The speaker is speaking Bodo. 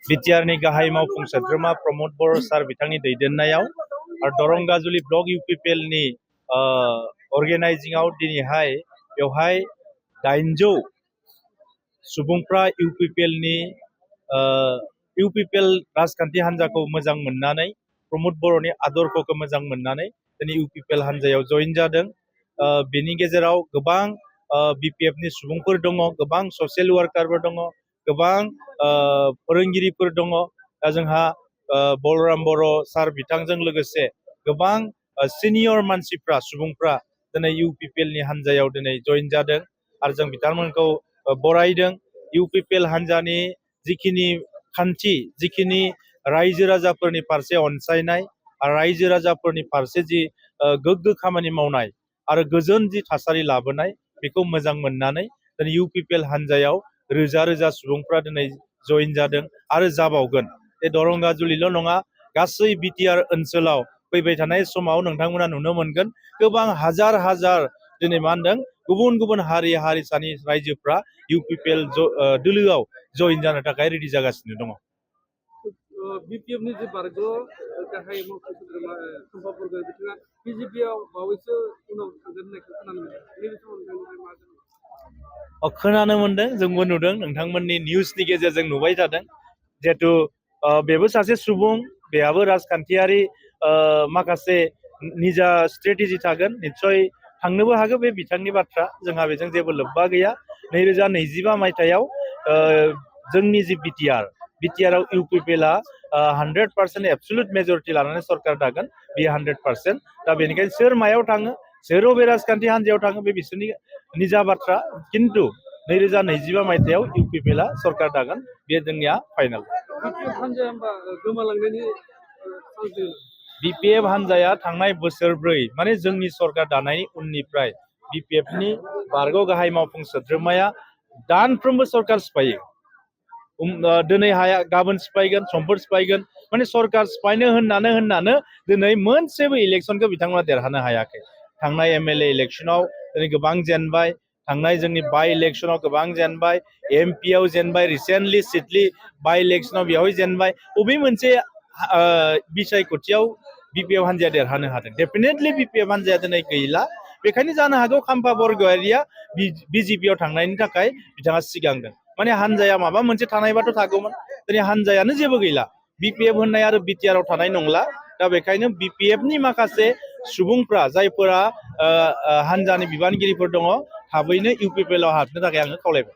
बिटिआरनि गाहाय मावफुं सोद्रोमा प्रमद बर' सार बिथांनि दैदेननायाव आरो दरं गाजुलि ब्लक इउपिपिएलनि अर्गेनाइजिंआव दिनैहाय बेवहाय 800 सुबुंफ्रा इउपिपिएलनि इउपिपिएल राजखान्थि हान्जाखौ मोजां मोननानै प्रमद बर'नि आदर्शखौ मोजां मोननानै दिनै इउपिपिएल हान्जायाव जइन जादों। बेनि गेजेराव गोबां बिपिएफनि सुबुंफोर दङ, गोबां ससियेल वार्कारफोर दङ, गोबां फोरोंगिरिफोर दङ। दा जोंहा बलराम बर' सार बिथांजों लोगोसे गोबां सिनियर मानसिफ्रा सुबुंफ्रा दिनै इउपिपिएलनि हान्जायाव दिनै जइन जादों आरो जों बिथांमोनखौ बरायदों। इउपिपिएल हान्जानि जिखिनि खान्थि, जिखिनि रायजो राजाफोरनि फारसे अनसायनाय आरो रायजो राजाफोरनि फारसे जि गोग्गो खामानि मावनाय आरो गोजोन जि थासारि लाबोनाय बेखौ मोजां मोननानै दिनै इउपिपिएल हान्जायाव रोजा रोजा सुबुंफ्रा दिनै जइन जादों आरो जाबावगोन। बे दरं गाजुलिल' नङा, गासै बिटिआर ओनसोलाव फैबाय थानाय समाव नोंथांमोना नुनो मोनगोन गोबां हाजार हाजार दिनै मा होनदों गुबुन गुबुन हारि हारिसानि रायजोफ्रा इउपिपिएल दोलोआव जइन जानो थाखाय रेडि जागासिनो दङ। बिपिएफनि जे बारग' गाहाय मावफुं सोद्रोमा सम्पा बरग'यारि बिथाङा बिजेपिआव बावैसो उनाव थांगोन होननायखौ खोनानो मोनदों। नैबे समाव नोंथांनिफ्राय मा जानो? खोनानो मोनदों, जोंबो नुदों, नोंथांमोननि निउसनि गेजेरजों नुबाय थादों। जिहेथु बेबो सासे सुबुं, बेहाबो राजखान्थियारि माखासे निजा स्ट्रेटेजि थागोन, निस्सय थांनोबो हागौ, बे बिथांनि बाथ्रा, जोंहा बेजों जेबो लोब्बा गैया। 2025 मायथाइयाव जोंनि जि बिटिआरआव इउपिपिएलआ 100% एबसुलुट मेजरिटि लानानै सरकार दागोन, बेयो 100%। दा बेनिखायनो सोर मायाव थाङो, सोर बबे राजखान्थि हान्जायाव थाङो, बे बिसोरनि निजा बाथ्रा। खिन्थु 2025 मायथाइयाव इउपिपिएलआ सरकार दागोन, बे जोंनिया फाइनाल। बिपिएफ हान्जाया होमबा गोमालांनायनि चान्स दङ? बिपिएफ हान्जाया थांनाय बोसोरब्रै माने जोंनि सरकार दानायनि उननिफ्राय बिपिएफनि बारग' गाहाय मावफुं सोद्रोमाया दानफ्रोमबो सरकार सिफायो। दिनै हाया, गाबोन सिफायगोन, समफोर सिफायगोन, माने सरकार सिफायनो होननानै दिनै मोनसेबो इलेक्सनखौ बिथांमोना देरहानो हायाखै। थांनाय एमएलए इलेक्सनाव दिनै गोबां जेनबाय, थांनाय जोंनि बाइ इलेक्सनाव गोबां जेनबाय, एमपिआव जेनबाय, रिसेन्टलि सिडली बाइ इलेक्सनाव बेवहाय जेनबाय। बबे मोनसे बिसायख'थियाव बिपिएफ हान्जाया देरहानो हादों? डेफिनेटलि बिपिएफ हान्जाया दिनै गैला। बेखायनो जानो हागौ खाम्फा बरग'यारिया बिजेपिआव थांनायनि थाखाय बिथाङा सिगांदों। माने हान्जाया माबा मोनसे थानायबाथ' थागौमोन, दिनै हान्जायानो जेबो गैला, बिपिएफ होननाय आरो बिटिआरआव थानाय नंला। दा बेखायनो बिपिएफनि माखासे सुबुंफ्रा, जायफोरा हान्जानि बिबानगिरिफोर दङ, थाबैनो इउपिपिएलआव हाबनो थाखाय आङो खावलायबाय।